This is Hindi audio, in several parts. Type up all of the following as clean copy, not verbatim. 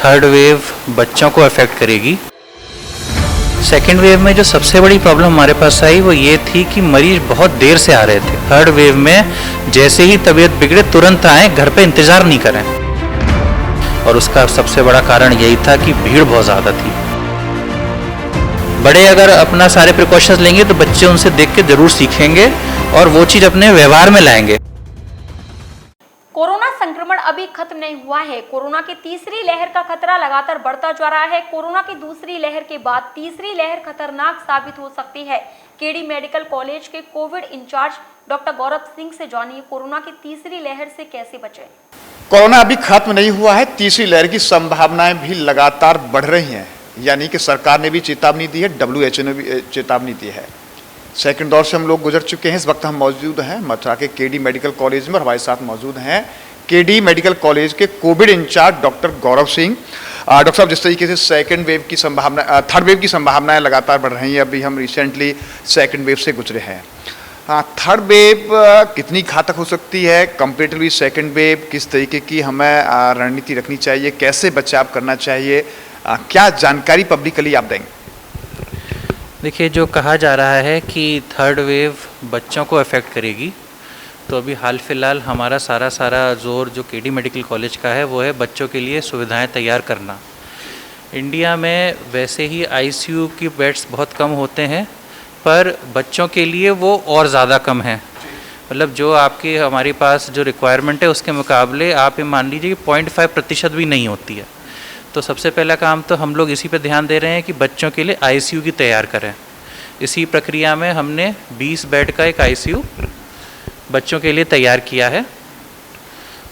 थर्ड वेव बच्चों को अफेक्ट करेगी। सेकेंड वेव में जो सबसे बड़ी प्रॉब्लम हमारे पास आई वो ये थी कि मरीज बहुत देर से आ रहे थे। थर्ड वेव में जैसे ही तबीयत बिगड़े तुरंत आए, घर पे इंतज़ार नहीं करें। और उसका सबसे बड़ा कारण यही था कि भीड़ बहुत ज़्यादा थी। बड़े अगर अपना सारे प्रिकॉशंस लेंगे तो बच्चे उनसे देख के ज़रूर सीखेंगे और वो चीज़ अपने व्यवहार में लाएंगे। कोरोना संक्रमण अभी खत्म नहीं हुआ है। कोरोना की तीसरी लहर का खतरा लगातार बढ़ता जा रहा है। कोरोना की दूसरी लहर के बाद तीसरी लहर खतरनाक साबित हो सकती है। केडी मेडिकल कॉलेज के Covid in charge doctor Gaurav Singh से जानिए कोरोना की तीसरी लहर से कैसे बचें। कोरोना अभी खत्म नहीं हुआ है, तीसरी लहर की संभावनाएं भी लगातार बढ़ रही हैं। यानी कि सरकार ने भी चेतावनी दी है, WHO ने भी चेतावनी दी है। सेकंड दौर से हम लोग गुजर चुके हैं। इस वक्त हम मौजूद हैं मथुरा के केडी मेडिकल कॉलेज में और हमारे साथ मौजूद हैं केडी मेडिकल कॉलेज के Covid in charge doctor Gaurav Singh. Doctor साहब, जिस तरीके से सेकंड वेव की संभावना, थर्ड वेव की संभावनाएं लगातार बढ़ रही हैं, अभी हम रिसेंटली सेकंड वेव से गुजरे हैं। थर्ड वेव कितनी घातक हो सकती है कंपेरेटिवली सेकंड वेव, किस तरीके की हमें रणनीति रखनी चाहिए, कैसे बचाव करना चाहिए, क्या जानकारी पब्लिकली आप देंगे? देखिए, जो कहा जा रहा है कि थर्ड वेव बच्चों को अफेक्ट करेगी, तो अभी हाल फिलहाल हमारा सारा जोर जो केडी मेडिकल कॉलेज का है वो है बच्चों के लिए सुविधाएं तैयार करना। इंडिया में वैसे ही ICU की बेड्स बहुत कम होते हैं, पर बच्चों के लिए वो और ज़्यादा कम है। मतलब जो आपके हमारे पास जो रिक्वायरमेंट है उसके मुकाबले आप ये मान लीजिए कि 0.5% भी नहीं होती है। तो सबसे पहला काम तो हम लोग इसी पे ध्यान दे रहे हैं कि बच्चों के लिए ICU की तैयार करें। इसी प्रक्रिया में हमने 20 बेड का एक ICU बच्चों के लिए तैयार किया है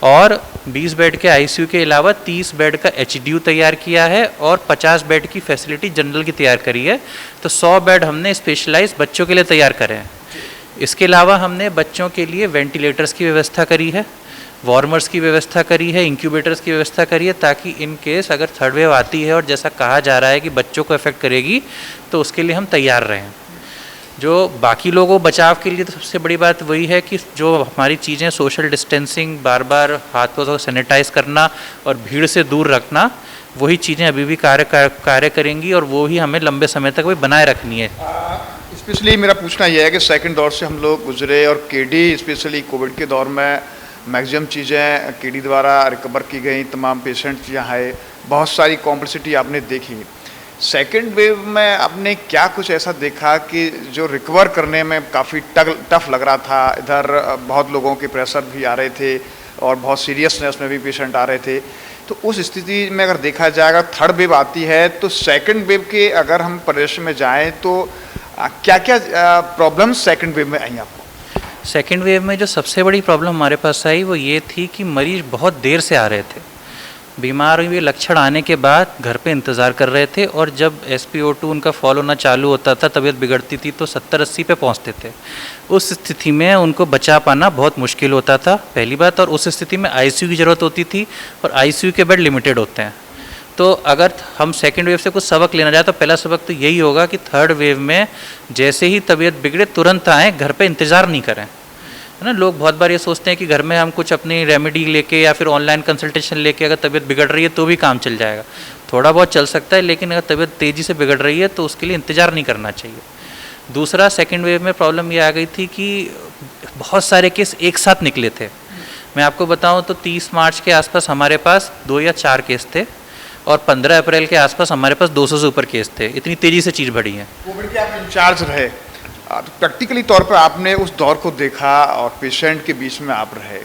और 20 बेड के ICU के अलावा 30 बेड का HDU तैयार किया है और 50 बेड की फैसिलिटी जनरल की तैयार करी है। तो 100 बेड हमने स्पेशलाइज बच्चों के लिए तैयार करे हैं। इसके अलावा हमने बच्चों के लिए वेंटिलेटर्स की व्यवस्था करी है, वार्मर्स की व्यवस्था करी है, इंक्यूबेटर्स की व्यवस्था करी है, ताकि इन केस अगर थर्ड वेव आती है और जैसा कहा जा रहा है कि बच्चों को अफेक्ट करेगी तो उसके लिए हम तैयार रहें। जो बाकी लोगों बचाव के लिए तो सबसे बड़ी बात वही है कि जो हमारी चीज़ें सोशल डिस्टेंसिंग, बार बार हाथों को सैनिटाइज करना और भीड़ से दूर रखना, वही चीज़ें अभी भी कार्य करेंगी और वो ही हमें लंबे समय तक वही बनाए रखनी है। स्पेशली मेरा पूछना यह है कि सेकंड दौर से हम लोग गुजरे और केडी स्पेशली कोविड के दौर में मैक्सिमम चीज़ें केडी द्वारा रिकवर की गई, तमाम पेशेंट यहाँ आए, बहुत सारी कॉम्प्लेक्सिटी आपने देखी। सेकेंड वेव में आपने क्या कुछ ऐसा देखा कि जो रिकवर करने में काफ़ी टफ लग रहा था? इधर बहुत लोगों के प्रेशर भी आ रहे थे और बहुत सीरियसनेस में भी पेशेंट आ रहे थे। तो उस स्थिति में अगर देखा जाएगा थर्ड वेव आती है तो सेकंड वेव के अगर हम परिदृश्य में जाएं तो क्या क्या प्रॉब्लम्स सेकंड वेव में आई आपको? सेकेंड वेव में जो सबसे बड़ी प्रॉब्लम हमारे पास आई वो ये थी कि मरीज बहुत देर से आ रहे थे। बीमार हुए लक्षण आने के बाद घर पे इंतज़ार कर रहे थे और जब SpO2 उनका फॉल होना चालू होता था, तबीयत बिगड़ती थी तो 70-80 पे पहुंचते थे। उस स्थिति में उनको बचा पाना बहुत मुश्किल होता था, पहली बात। और उस स्थिति में ICU की ज़रूरत होती थी और ICU के बेड लिमिटेड होते हैं। तो अगर हम सेकेंड वेव से कुछ सबक लेना चाहें तो पहला सबक तो यही होगा कि थर्ड वेव में जैसे ही तबीयत बिगड़े तुरंत आएँ, घर पर इंतज़ार नहीं करें, है ना। लोग बहुत बार ये सोचते हैं कि घर में हम कुछ अपनी रेमेडी लेके या फिर ऑनलाइन कंसल्टेशन लेके अगर तबीयत बिगड़ रही है तो भी काम चल जाएगा। थोड़ा बहुत चल सकता है, लेकिन अगर तबीयत तेज़ी से बिगड़ रही है तो उसके लिए इंतज़ार नहीं करना चाहिए। दूसरा, सेकंड वेव में प्रॉब्लम ये आ गई थी कि बहुत सारे केस एक साथ निकले थे। मैं आपको बताऊँ तो 30 मार्च के आसपास हमारे पास 2 या 4 केस थे और 15 अप्रैल के आसपास हमारे पास 200 से ऊपर केस थे। इतनी तेज़ी से चीज़ बढ़ी है। कोविड के आप इंचार्ज रहे, तो प्रैक्टिकली तौर पर आपने उस दौर को देखा और पेशेंट के बीच में आप रहे।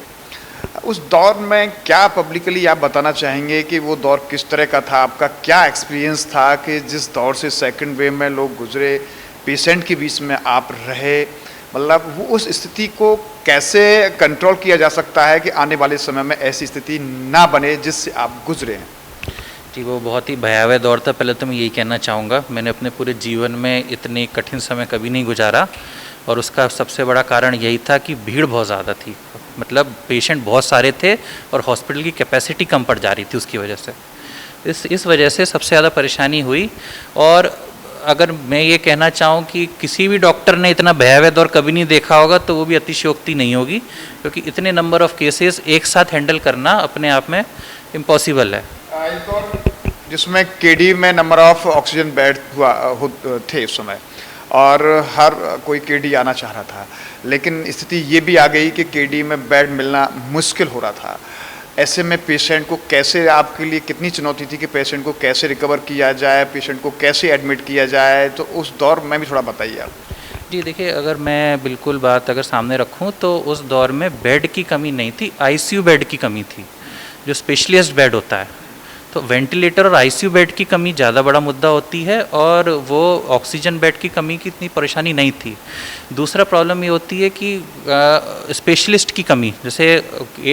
उस दौर में क्या पब्लिकली आप बताना चाहेंगे कि वो दौर किस तरह का था? आपका क्या एक्सपीरियंस था कि जिस दौर से सेकंड वेव में लोग गुजरे, पेशेंट के बीच में आप रहे? मतलब वो उस स्थिति को कैसे कंट्रोल किया जा सकता है कि आने वाले समय में ऐसी स्थिति ना बने जिससे आप गुजरे हैं? जी, वो बहुत ही भयावह दौर था। पहले तो मैं यही कहना चाहूँगा, मैंने अपने पूरे जीवन में इतनी कठिन समय कभी नहीं गुजारा और उसका सबसे बड़ा कारण यही था कि भीड़ बहुत ज़्यादा थी। मतलब पेशेंट बहुत सारे थे और हॉस्पिटल की कैपेसिटी कम पड़ जा रही थी उसकी वजह से। इस वजह से सबसे ज़्यादा परेशानी हुई। और अगर मैं ये कहना चाहूँ कि किसी भी डॉक्टर ने इतना भयावह दौर कभी नहीं देखा होगा तो वो भी अतिशयोक्ति नहीं होगी, क्योंकि इतने नंबर ऑफ़ केसेस एक साथ हैंडल करना अपने आप में इम्पॉसिबल है। इस दौर जिसमें केडी में नंबर ऑफ ऑक्सीजन बेड थे उस समय, और हर कोई केडी आना चाह रहा था, लेकिन स्थिति ये भी आ गई कि केडी में बेड मिलना मुश्किल हो रहा था। ऐसे में पेशेंट को कैसे, आपके लिए कितनी चुनौती थी कि पेशेंट को कैसे रिकवर किया जाए, पेशेंट को कैसे एडमिट किया जाए, तो उस दौर में भी थोड़ा बताइए आप। जी देखिए, अगर मैं बिल्कुल बात अगर सामने रखूं तो उस दौर में बेड की कमी नहीं थी, आईसीयू बेड की कमी थी, जो स्पेशलिस्ट बेड होता है। तो वेंटिलेटर और आईसीयू बेड की कमी ज़्यादा बड़ा मुद्दा होती है, और वो ऑक्सीजन बेड की कमी की इतनी परेशानी नहीं थी। दूसरा प्रॉब्लम ये होती है कि स्पेशलिस्ट की कमी, जैसे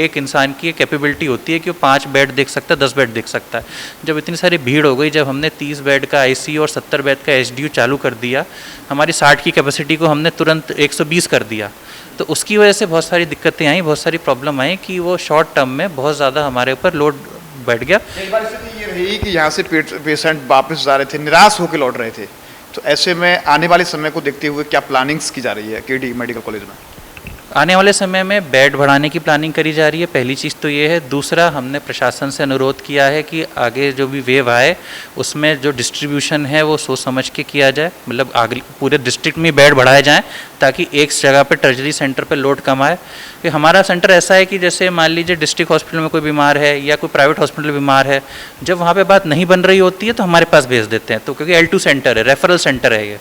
एक इंसान की कैपेबिलिटी होती है कि वो 5 बेड देख सकता है, 10 बेड देख सकता है। जब इतनी सारी भीड़ हो गई, जब हमने 30 बेड का आईसीयू और 70 बेड का एचडीयू चालू कर दिया, हमारी 60 की कैपेसिटी को हमने तुरंत 120 कर दिया। तो उसकी वजह से बहुत सारी दिक्कतें आई, बहुत सारी प्रॉब्लम आई कि वो शॉर्ट टर्म में बहुत ज़्यादा हमारे ऊपर लोड बैठ गया। एक बार स्थिति ये रही कि यहाँ से पेशेंट वापस जा रहे थे, निराश होकर लौट रहे थे, तो ऐसे में आने वाले समय को देखते हुए क्या प्लानिंग्स की जा रही है केडी मेडिकल कॉलेज में? आने वाले समय में बेड बढ़ाने की प्लानिंग करी जा रही है, पहली चीज़ तो ये है। दूसरा, हमने प्रशासन से अनुरोध किया है कि आगे जो भी वेव आए उसमें जो डिस्ट्रीब्यूशन है वो सोच समझ के किया जाए, मतलब आगे पूरे डिस्ट्रिक्ट में बेड बढ़ाए जाएं ताकि एक जगह पे टर्जरी सेंटर पे लोड कम आए। कि हमारा सेंटर ऐसा है कि जैसे मान लीजिए डिस्ट्रिक्ट हॉस्पिटल में कोई बीमार है या कोई प्राइवेट हॉस्पिटल बीमार है, जब वहाँ पे बात नहीं बन रही होती है तो हमारे पास भेज देते हैं, तो क्योंकि L2 सेंटर है, रेफरल सेंटर है ये।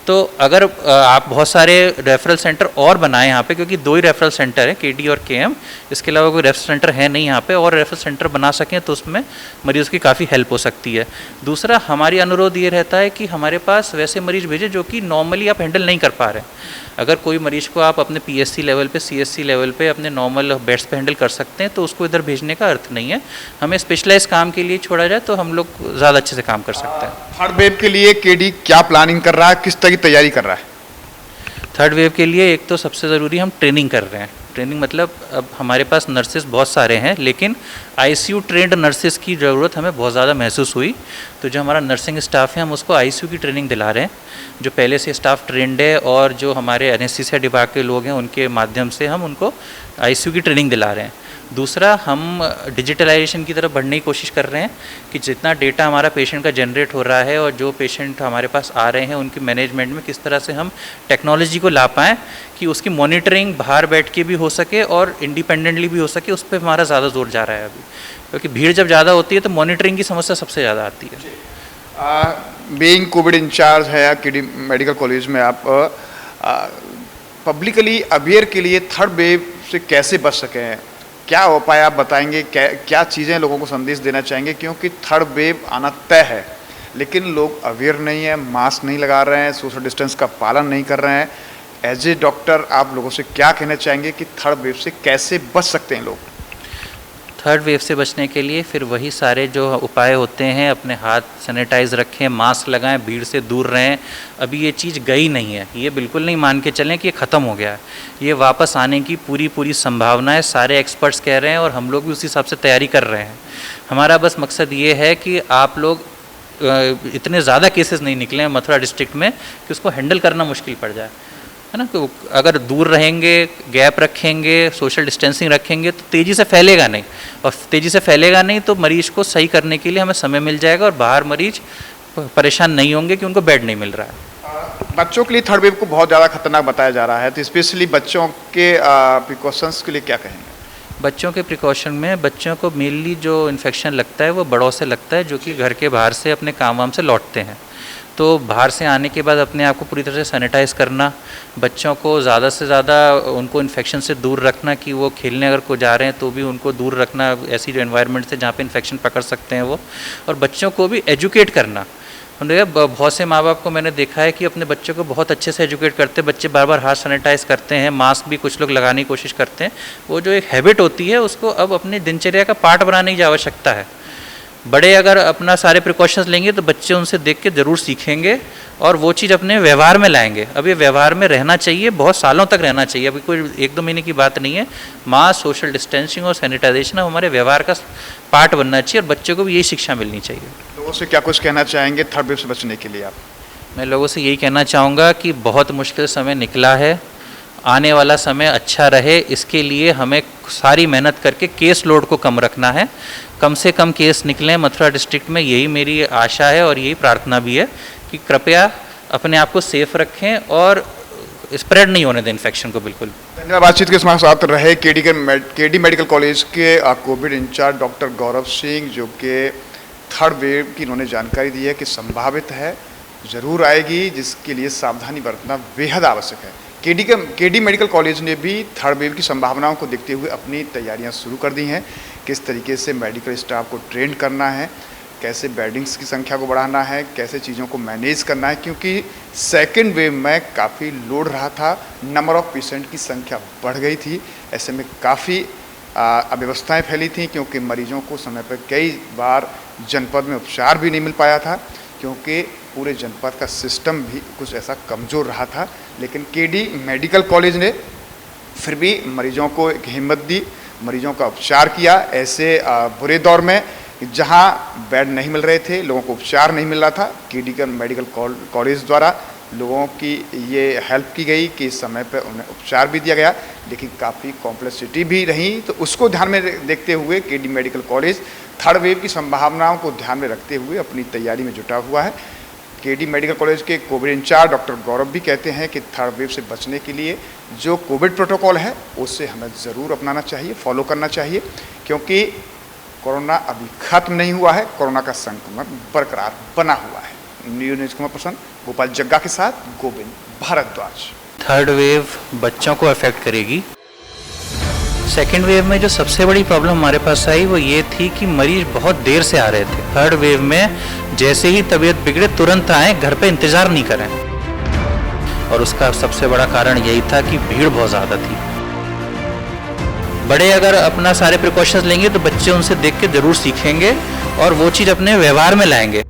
तो अगर आप बहुत सारे रेफरल सेंटर और बनाएं यहाँ पे, क्योंकि 2 ही रेफरल सेंटर है, केडी और केएम, इसके अलावा कोई रेफरल सेंटर है नहीं यहाँ पे, और रेफरल सेंटर बना सकें तो उसमें मरीज़ की काफ़ी हेल्प हो सकती है। दूसरा, हमारी अनुरोध ये रहता है कि हमारे पास वैसे मरीज़ भेजें जो कि नॉर्मली आप हैंडल नहीं कर पा रहे हैं। अगर कोई मरीज़ को आप अपने पीएससी लेवल पे, सीएससी लेवल पे अपने नॉर्मल बेड्स पे हैंडल कर सकते हैं, तो उसको इधर भेजने का अर्थ नहीं है। हमें स्पेशलाइज काम के लिए छोड़ा जाए तो हम लोग ज़्यादा अच्छे से काम कर सकते हैं। थर्ड वेव के लिए केडी क्या प्लानिंग कर रहा है, किस तरह की तैयारी कर रहा है? थर्ड वेव के लिए एक तो सबसे ज़रूरी हम ट्रेनिंग कर रहे हैं। ट्रेनिंग मतलब अब हमारे पास नर्सेस बहुत सारे हैं, लेकिन आईसीयू ट्रेंड नर्सेस की ज़रूरत हमें बहुत ज़्यादा महसूस हुई। तो जो हमारा नर्सिंग स्टाफ है, हम उसको आईसीयू की ट्रेनिंग दिला रहे हैं। जो पहले से स्टाफ ट्रेंड है और जो हमारे एनेस्थीसिया विभाग के लोग हैं, उनके माध्यम से हम उनको आईसीयू की ट्रेनिंग दिला रहे हैं। दूसरा, हम डिजिटलाइजेशन की तरफ बढ़ने की कोशिश कर रहे हैं कि जितना डेटा हमारा पेशेंट का जनरेट हो रहा है और जो पेशेंट हमारे पास आ रहे हैं उनकी मैनेजमेंट में किस तरह से हम टेक्नोलॉजी को ला पाएँ कि उसकी मॉनिटरिंग बाहर बैठ के भी हो सके और इंडिपेंडेंटली भी हो सके। उस पर हमारा ज़्यादा जोर जा रहा है अभी, क्योंकि भीड़ जब ज़्यादा होती है तो मॉनिटरिंग की समस्या सबसे ज़्यादा आती है। बीइंग कोविड इंचार्ज है केडी मेडिकल कॉलेज में, आप पब्लिकली अवेयर के लिए थर्ड वेव से कैसे बच सकें, क्या उपाय आप बताएंगे, क्या चीज़ें लोगों को संदेश देना चाहेंगे? क्योंकि थर्ड वेव आना तय है, लेकिन लोग अवेयर नहीं है, मास्क नहीं लगा रहे हैं, सोशल डिस्टेंस का पालन नहीं कर रहे हैं। एज ए डॉक्टर आप लोगों से क्या कहना चाहेंगे कि थर्ड वेव से कैसे बच सकते हैं लोग? थर्ड वेव से बचने के लिए फिर वही सारे जो उपाय होते हैं, अपने हाथ सैनिटाइज रखें, मास्क लगाएं, भीड़ से दूर रहें। अभी ये चीज़ गई नहीं है, ये बिल्कुल नहीं मान के चलें कि ये ख़त्म हो गया है। ये वापस आने की पूरी संभावना है, सारे एक्सपर्ट्स कह रहे हैं और हम लोग भी उसी हिसाब से तैयारी कर रहे हैं। हमारा बस मकसद ये है कि आप लोग इतने ज़्यादा केसेस नहीं निकले मथुरा डिस्ट्रिक्ट में कि उसको हैंडल करना मुश्किल पड़ जाए, है ना। तो अगर दूर रहेंगे, गैप रखेंगे, सोशल डिस्टेंसिंग रखेंगे तो तेज़ी से फैलेगा नहीं, और तेज़ी से फैलेगा नहीं तो मरीज़ को सही करने के लिए हमें समय मिल जाएगा और बाहर मरीज परेशान नहीं होंगे कि उनको बेड नहीं मिल रहा है। बच्चों के लिए थर्ड वेव को बहुत ज़्यादा खतरनाक बताया जा रहा है, तो स्पेशली बच्चों के प्रिकॉशंस के लिए क्या कहेंगे? बच्चों के प्रिकॉशन में बच्चों को मेनली जो इन्फेक्शन लगता है वो बड़ों से लगता है, जो कि घर के बाहर से अपने काम वाम से लौटते हैं। तो बाहर से आने के बाद अपने आप को पूरी तरह से सैनिटाइज़ करना, बच्चों को ज़्यादा से ज़्यादा उनको इन्फेक्शन से दूर रखना, कि वो खेलने अगर को जा रहे हैं तो भी उनको दूर रखना ऐसी जो एनवायरनमेंट से जहाँ पे इन्फेक्शन पकड़ सकते हैं वो। और बच्चों को भी एजुकेट करना। बहुत से माँ बाप को मैंने देखा है कि अपने बच्चों को बहुत अच्छे से एजुकेट करते हैं, बच्चे बार बार हाथ सैनिटाइज़ करते हैं, मास्क भी कुछ लोग लगाने की कोशिश करते हैं। वो जो एक हैबिट होती है उसको अब अपनी दिनचर्या का पार्ट बनाने की आवश्यकता है। बड़े अगर अपना सारे प्रिकॉशंस लेंगे तो बच्चे उनसे देख के ज़रूर सीखेंगे और वो चीज़ अपने व्यवहार में लाएंगे। अब ये व्यवहार में रहना चाहिए, बहुत सालों तक रहना चाहिए, अभी कोई 1-2 महीने की बात नहीं है। मास्क, सोशल डिस्टेंसिंग और सैनिटाइजेशन हमारे व्यवहार का पार्ट बनना चाहिए और बच्चों को भी यही शिक्षा मिलनी चाहिए। लोगों से क्या कुछ कहना चाहेंगे थर्ड वेव से बचने के लिए आप? मैं लोगों से यही कहना चाहूँगा कि बहुत मुश्किल समय निकला है, आने वाला समय अच्छा रहे, इसके लिए हमें सारी मेहनत करके केस लोड को कम रखना है, कम से कम केस निकलें मथुरा डिस्ट्रिक्ट में, यही मेरी आशा है और यही प्रार्थना भी है कि कृपया अपने आप को सेफ रखें और स्प्रेड नहीं होने दें इन्फेक्शन को। बिल्कुल धन्यवाद। बातचीत के हमारे साथ रहे केडी मेडिकल कॉलेज के Covid in charge doctor Gaurav Singh, जो कि थर्ड वेव की इन्होंने जानकारी दी है कि संभावित है, ज़रूर आएगी, जिसके लिए सावधानी बरतना बेहद आवश्यक है। केडी मेडिकल कॉलेज ने भी थर्ड वेव की संभावनाओं को देखते हुए अपनी तैयारियां शुरू कर दी हैं। किस तरीके से मेडिकल स्टाफ को ट्रेन करना है, कैसे बेडिंग्स की संख्या को बढ़ाना है, कैसे चीज़ों को मैनेज करना है, क्योंकि सेकेंड वेव में काफ़ी लोड रहा था, नंबर ऑफ़ पेशेंट की संख्या बढ़ गई थी। ऐसे में काफ़ी अव्यवस्थाएं फैली थी, क्योंकि मरीजों को समय पर कई बार जनपद में उपचार भी नहीं मिल पाया था, क्योंकि पूरे जनपद का सिस्टम भी कुछ ऐसा कमज़ोर रहा था। लेकिन केडी मेडिकल कॉलेज ने फिर भी मरीजों को एक हिम्मत दी, मरीजों का उपचार किया। ऐसे बुरे दौर में जहां बेड नहीं मिल रहे थे, लोगों को उपचार नहीं मिल रहा था, केडी मेडिकल कॉलेज द्वारा लोगों की ये हेल्प की गई कि समय पर उन्हें उपचार भी दिया गया। लेकिन काफ़ी कॉम्प्लेक्सिटी भी रही, तो उसको ध्यान में देखते हुए KD medical college third wave की संभावनाओं को ध्यान में रखते हुए अपनी तैयारी में जुटा हुआ है। केडी मेडिकल कॉलेज के कोविड इंचार्ज डॉक्टर गौरव भी कहते हैं कि थर्ड वेव से बचने के लिए जो कोविड प्रोटोकॉल है उसे हमें ज़रूर अपनाना चाहिए, फॉलो करना चाहिए, क्योंकि कोरोना अभी खत्म नहीं हुआ है, कोरोना का संक्रमण बरकरार बना हुआ है। न्यूज कुमार प्रसन्न, गोपाल जग्गा के साथ गोविंद भारद्वाज। थर्ड वेव बच्चों को अफेक्ट करेगी। सेकेंड वेव में जो सबसे बड़ी प्रॉब्लम हमारे पास आई वो ये थी कि मरीज बहुत देर से आ रहे थे। थर्ड वेव में जैसे ही तबीयत बिगड़े तुरंत आए, घर पे इंतज़ार नहीं करें, और उसका सबसे बड़ा कारण यही था कि भीड़ बहुत ज़्यादा थी। बड़े अगर अपना सारे प्रिकॉशंस लेंगे तो बच्चे उनसे देख के ज़रूर सीखेंगे और वो चीज़ अपने व्यवहार में लाएंगे।